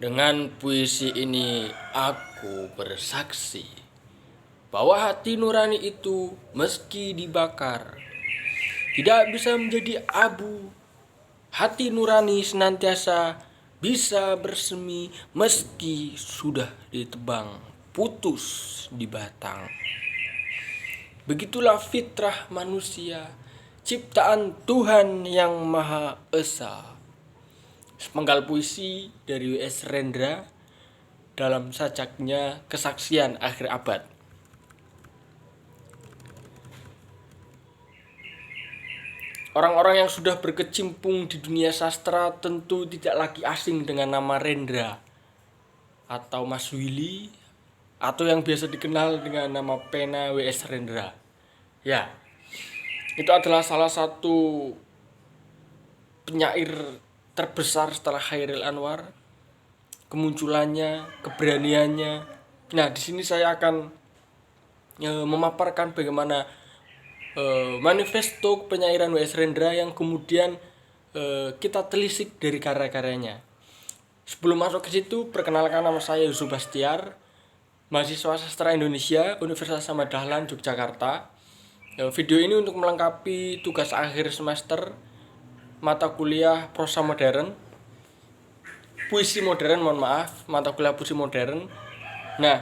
Dengan puisi ini aku bersaksi bahwa hati nurani itu meski dibakar tidak bisa menjadi abu. Hati nurani senantiasa bisa bersemi meski sudah ditebang putus di batang. Begitulah fitrah manusia, ciptaan Tuhan yang Maha Esa. Sepenggal puisi dari W.S. Rendra dalam sajaknya Kesaksian Akhir Abad. Orang-orang yang sudah berkecimpung di dunia sastra tentu tidak lagi asing dengan nama Rendra atau Mas Willy atau yang biasa dikenal dengan nama pena W.S. Rendra. Ya, itu adalah salah satu penyair terbesar setelah Chairil Anwar. Kemunculannya, keberaniannya. Nah, di sini saya akan memaparkan bagaimana manifesto penyairan W.S. Rendra yang kemudian kita telisik dari karya-karyanya. Sebelum masuk ke situ, perkenalkan nama saya Yusuf Bastiar, mahasiswa sastra Indonesia, Universitas Ahmad Dahlan, Yogyakarta. Video ini untuk melengkapi tugas akhir semester mata kuliah prosa modern, puisi modern, mata kuliah puisi modern. Nah,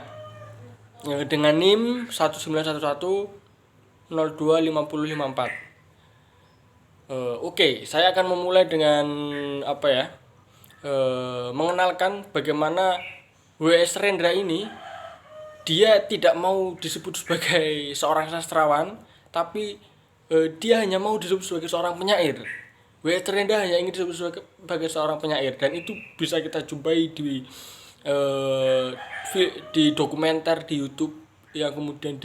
dengan NIM 1911 025054. Oke, saya akan memulai dengan mengenalkan bagaimana W.S. Rendra ini dia tidak mau disebut sebagai seorang sastrawan, tapi dia hanya mau disebut sebagai seorang penyair. W.S. Rendra hanya ingin disebut sebagai seorang penyair, dan itu bisa kita jumpai di dokumenter di YouTube yang kemudian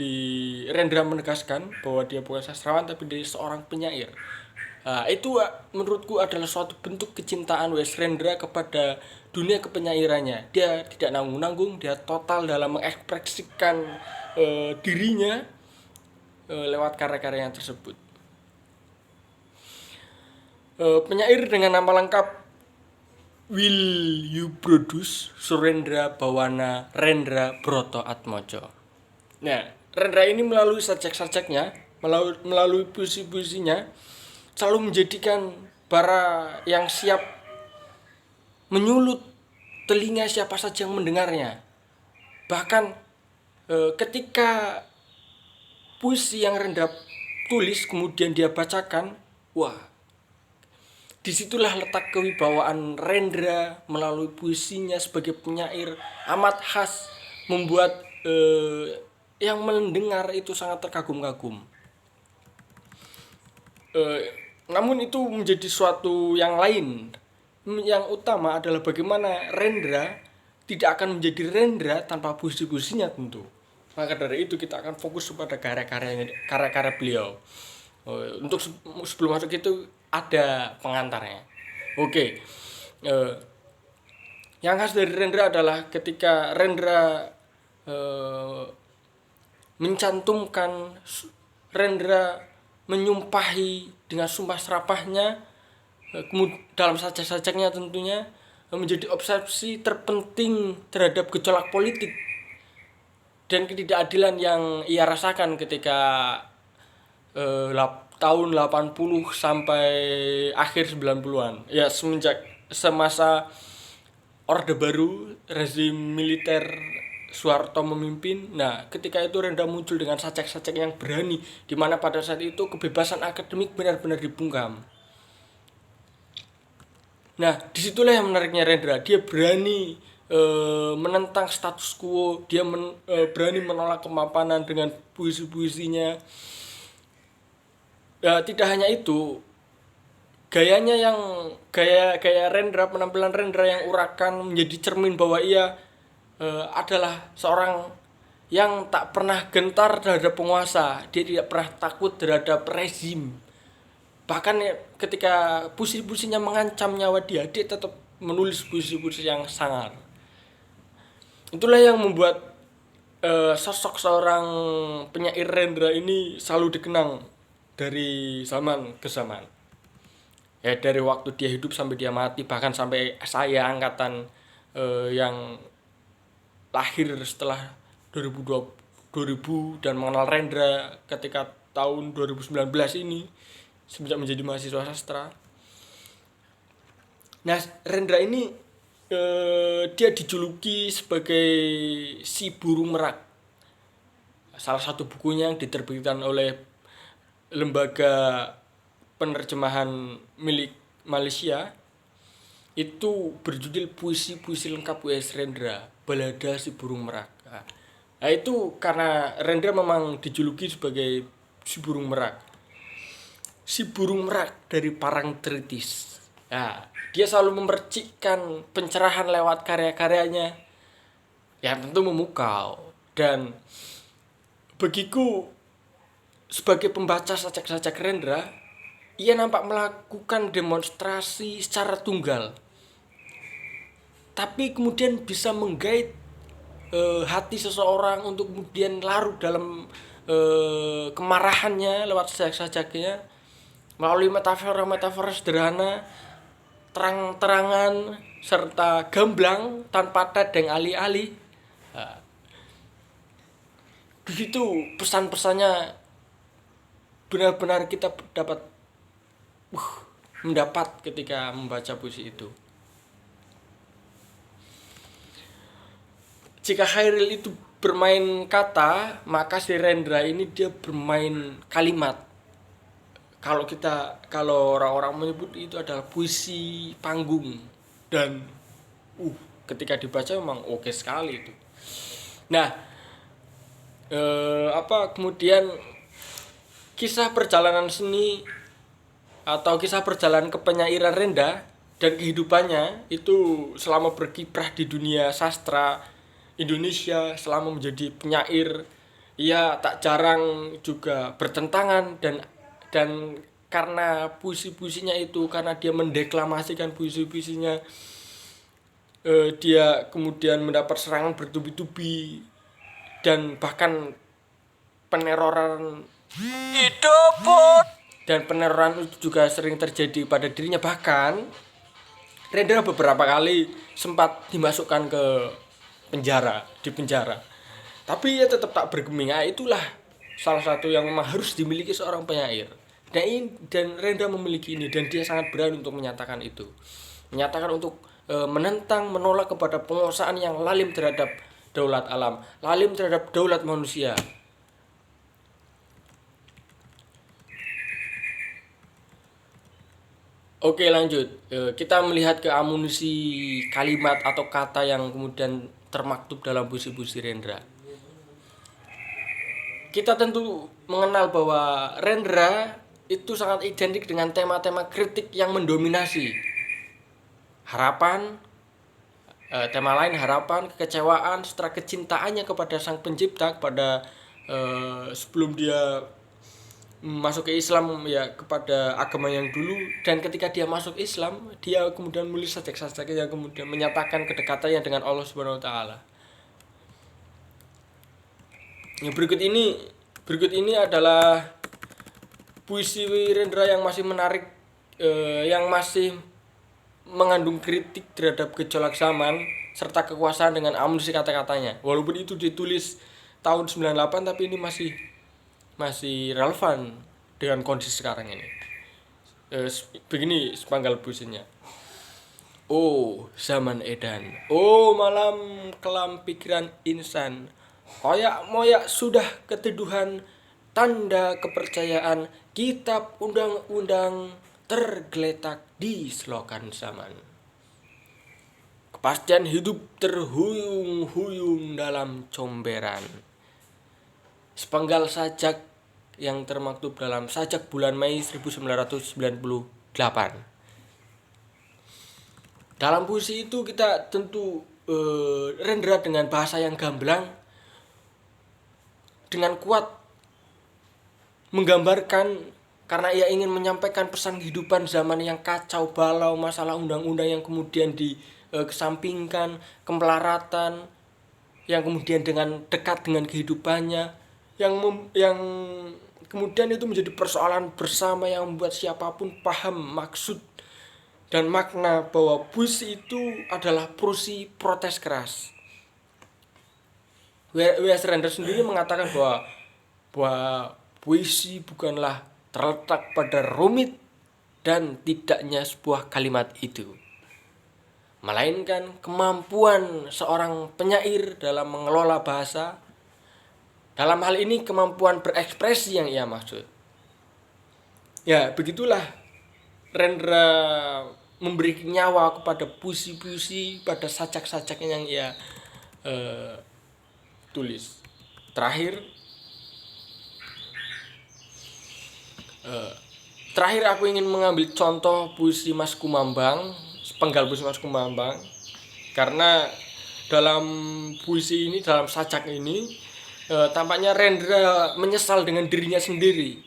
Rendra menegaskan bahwa dia bukan sastrawan tapi dia seorang penyair. Itu menurutku adalah suatu bentuk kecintaan W.S. Rendra kepada dunia kepenyairannya. Dia tidak nanggung-nanggung, dia total dalam mengekspresikan dirinya lewat karya-karyanya tersebut. Penyair dengan nama lengkap Will Yubrudus Surendra Bawana Rendra Broto Atmojo. Nah, Rendra ini melalui sajak-sajaknya, melalui puisi-puisinya, selalu menjadikan para yang siap menyulut telinga siapa saja yang mendengarnya. Bahkan ketika puisi yang Rendra tulis kemudian dia bacakan, wah, disitulah letak kewibawaan Rendra melalui puisinya sebagai penyair amat khas, membuat yang mendengar itu sangat terkagum-kagum. Namun itu menjadi suatu yang lain. Yang utama adalah bagaimana Rendra tidak akan menjadi Rendra tanpa puisi-puisinya tentu. Maka dari itu kita akan fokus pada karya-karya beliau. Untuk sebelum masuk itu ada pengantarnya. Oke. Yang khas dari Rendra adalah ketika Rendra mencantumkan, Rendra menyumpahi dengan sumpah serapahnya dalam sajak-sajaknya tentunya menjadi obsesi terpenting terhadap gejolak politik dan ketidakadilan yang ia rasakan ketika tahun 80 sampai akhir 90-an. Ya, semasa Orde Baru, rezim militer Soeharto memimpin. Nah, ketika itu Rendra muncul dengan sajak-sajak yang berani, di mana pada saat itu kebebasan akademik benar-benar dibungkam. Nah, disitulah yang menariknya Rendra. Dia berani menentang status quo, dia berani menolak kemapanan dengan puisi-puisinya. Tidak hanya itu, gayanya yang gaya Rendra, penampilan Rendra yang urakan menjadi cermin bahwa ia adalah seorang yang tak pernah gentar terhadap penguasa. Dia tidak pernah takut terhadap rezim. Bahkan ketika puisi-puisinya mengancam nyawa dia tetap menulis puisi-puisi yang sangar. Itulah yang membuat sosok seorang penyair Rendra ini selalu dikenang dari zaman ke zaman. Ya, dari waktu dia hidup sampai dia mati, bahkan sampai saya angkatan yang lahir setelah 2000 dan mengenal Rendra ketika tahun 2019 ini semenjak menjadi mahasiswa sastra. Nah, Rendra ini dia dijuluki sebagai si burung merak. Salah satu bukunya yang diterbitkan oleh lembaga penerjemahan milik Malaysia itu berjudul Puisi-puisi lengkap W.S. Rendra, Balada si Burung Merak. Nah, itu karena Rendra memang dijuluki sebagai si burung merak. Si burung merak dari Parangtritis. Nah, dia selalu memercikkan pencerahan lewat karya-karyanya yang tentu memukau. Dan bagiku sebagai pembaca sajak-sajak Rendra, ia nampak melakukan demonstrasi secara tunggal, tapi kemudian bisa menggait hati seseorang untuk kemudian larut dalam kemarahannya lewat sajak-sajaknya melalui metafora-metafora sederhana, terang-terangan, serta gamblang tanpa tedeng alih-alih. Nah, begitu pesan-pesannya benar-benar kita dapat mendapat ketika membaca puisi itu. Jika Khairil itu bermain kata, maka si Rendra ini dia bermain kalimat. Kalau orang-orang menyebut itu adalah puisi panggung, dan ketika dibaca memang oke sekali itu. Nah, kemudian kisah perjalanan seni atau kisah perjalanan kepenyairan Rendra dan kehidupannya itu selama berkiprah di dunia sastra Indonesia, selama menjadi penyair, ia tak jarang juga bertentangan dan karena puisi-puisinya itu, karena dia mendeklamasikan puisi-puisinya, dia kemudian mendapat serangan bertubi-tubi dan bahkan peneroran itu juga sering terjadi pada dirinya. Bahkan Rendra beberapa kali sempat dimasukkan ke di penjara, tapi ia tetap tak bergeming. Itulah salah satu yang memang harus dimiliki seorang penyair, dan Rendra memiliki ini, dan dia sangat berani untuk menyatakan itu, untuk menentang, menolak kepada penguasaan yang lalim terhadap daulat alam, lalim terhadap daulat manusia. Oke, lanjut. Kita melihat ke amunisi kalimat atau kata yang kemudian termaktub dalam puisi-puisi Rendra. Kita tentu mengenal bahwa Rendra itu sangat identik dengan tema-tema kritik yang mendominasi. Harapan, tema lain harapan, kekecewaan, serta kecintaannya kepada sang pencipta, kepada sebelum dia masuk ke Islam, ya kepada agama yang dulu, dan ketika dia masuk Islam, dia kemudian menulis sajak-sajak yang kemudian menyatakan kedekatannya dengan Allah Subhanahu wa taala. Yang berikut ini adalah puisi Rendra yang masih menarik, yang masih mengandung kritik terhadap gejolak zaman serta kekuasaan dengan amunisi kata-katanya. Walaupun itu ditulis tahun 98, tapi ini masih relevan dengan kondisi sekarang ini. Begini sepenggal puisinya. Oh zaman edan, oh malam kelam pikiran insan, koyak moyak sudah keteduhan, tanda kepercayaan, kitab undang-undang tergeletak di selokan zaman. Kepastian hidup terhuyung-huyung dalam comberan. Sepenggal sajak yang termaktub dalam Sajak Bulan Mei 1998. Dalam puisi itu kita tentu Rendra dengan bahasa yang gamblang, dengan kuat menggambarkan, karena ia ingin menyampaikan pesan kehidupan zaman yang kacau balau, masalah undang-undang yang kemudian dikesampingkan, kemelaratan yang kemudian dengan dekat dengan kehidupannya, yang kemudian itu menjadi persoalan bersama yang membuat siapapun paham maksud dan makna bahwa puisi itu adalah puisi protes keras. W.S. Rendra sendiri mengatakan bahwa puisi bukanlah terletak pada rumit dan tidaknya sebuah kalimat itu, melainkan kemampuan seorang penyair dalam mengelola bahasa. Dalam hal ini kemampuan berekspresi yang ia maksud. Ya, begitulah Rendra memberi nyawa kepada puisi-puisi, pada sajak-sajak yang ia tulis. Terakhir aku ingin mengambil contoh puisi Mas Kumambang, sepenggal puisi Mas Kumambang, karena dalam puisi ini, dalam sajak ini, tampaknya Rendra menyesal dengan dirinya sendiri,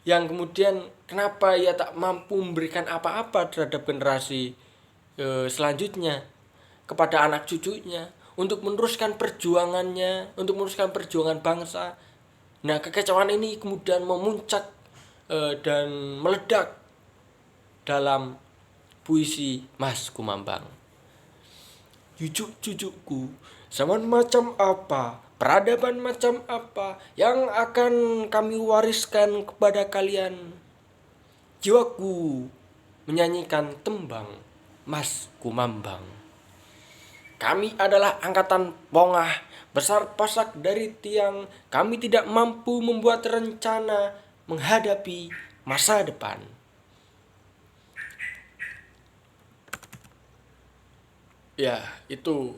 yang kemudian kenapa ia tak mampu memberikan apa-apa terhadap generasi selanjutnya, kepada anak cucunya, untuk meneruskan perjuangannya, untuk meneruskan perjuangan bangsa. Nah, kekecewaan ini kemudian memuncak dan meledak dalam puisi Mas Kumambang. Cucuk-cucukku, zaman macam apa, peradaban macam apa yang akan kami wariskan kepada kalian? Jiwaku menyanyikan tembang Mas Kumambang. Kami adalah angkatan pongah, besar pasak dari tiang. Kami tidak mampu membuat rencana menghadapi masa depan. Ya, itu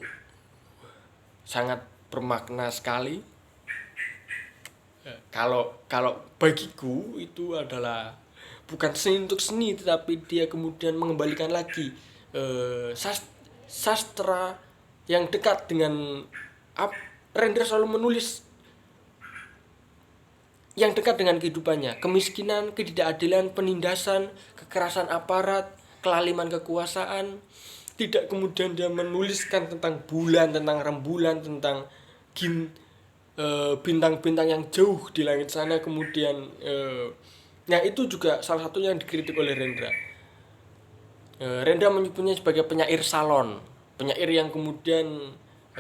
sangat bermakna sekali. Kalau bagiku itu adalah bukan seni untuk seni, tetapi dia kemudian mengembalikan lagi sastra yang dekat dengan Rendra selalu menulis yang dekat dengan kehidupannya. Kemiskinan, ketidakadilan, penindasan, kekerasan aparat, kelaliman kekuasaan. Tidak kemudian dia menuliskan tentang bulan, tentang rembulan, tentang bintang-bintang yang jauh di langit sana. Kemudian nah itu juga salah satunya yang dikritik oleh Rendra. Rendra menyebutnya sebagai penyair salon, penyair yang kemudian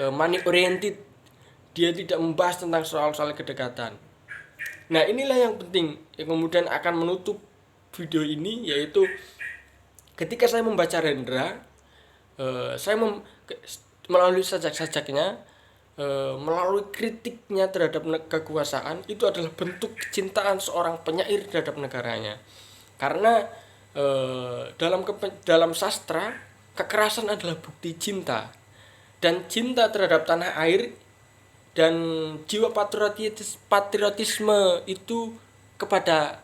money oriented. Dia tidak membahas tentang soal-soal kedekatan. Nah, inilah yang penting yang kemudian akan menutup video ini, yaitu ketika saya membaca Rendra, saya melalui sajak-sajaknya, melalui kritiknya terhadap kekuasaan, itu adalah bentuk kecintaan seorang penyair terhadap negaranya. Karena dalam sastra, kekerasan adalah bukti cinta, dan cinta terhadap tanah air dan jiwa patriotisme itu kepada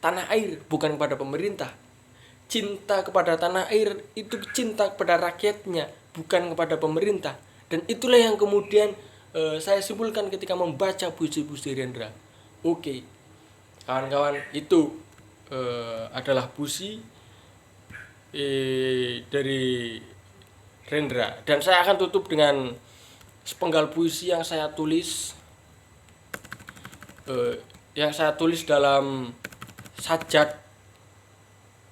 tanah air, bukan kepada pemerintah. Cinta kepada tanah air itu cinta kepada rakyatnya, bukan kepada pemerintah. Dan itulah yang kemudian saya simpulkan ketika membaca puisi-puisi Rendra. Oke, kawan-kawan, itu adalah puisi dari Rendra. Dan saya akan tutup dengan sepenggal puisi yang saya tulis dalam sajak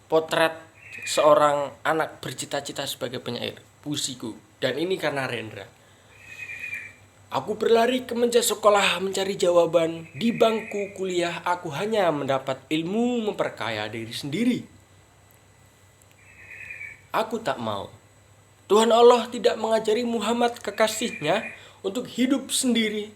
potret seorang anak bercita-cita sebagai penyair, puisiku. Dan ini karena Rendra. Aku berlari ke meja sekolah mencari jawaban. Di bangku kuliah aku hanya mendapat ilmu memperkaya diri sendiri. Aku tak mau. Tuhan Allah tidak mengajari Muhammad kekasihnya untuk hidup sendiri.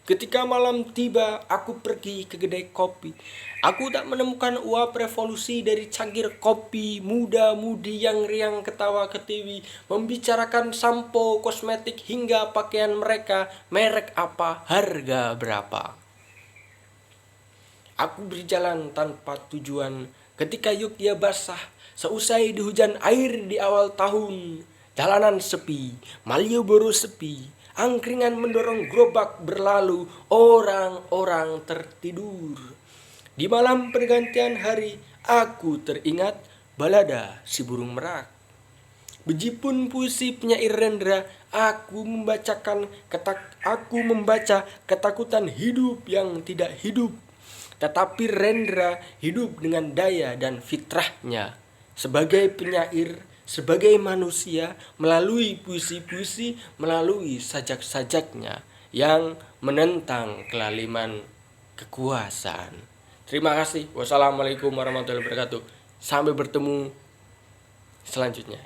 Ketika malam tiba, aku pergi ke kedai kopi. Aku tak menemukan uap revolusi dari cangkir kopi. Muda-mudi yang riang ketawa ketiwi, membicarakan sampo, kosmetik, hingga pakaian mereka, merek apa, harga berapa. Aku berjalan tanpa tujuan ketika Yogyakarta basah. Seusai dihujan air di awal tahun, jalanan sepi, Malioboro sepi, angkringan mendorong gerobak berlalu, orang-orang tertidur. Di malam pergantian hari, aku teringat balada si burung merak. Bejipun puisi penyair Rendra, aku membaca ketakutan hidup yang tidak hidup. Tetapi Rendra hidup dengan daya dan fitrahnya sebagai penyair, sebagai manusia, melalui puisi-puisi, melalui sajak-sajaknya yang menentang kelaliman kekuasaan. Terima kasih. Wassalamualaikum warahmatullahi wabarakatuh. Sampai bertemu selanjutnya.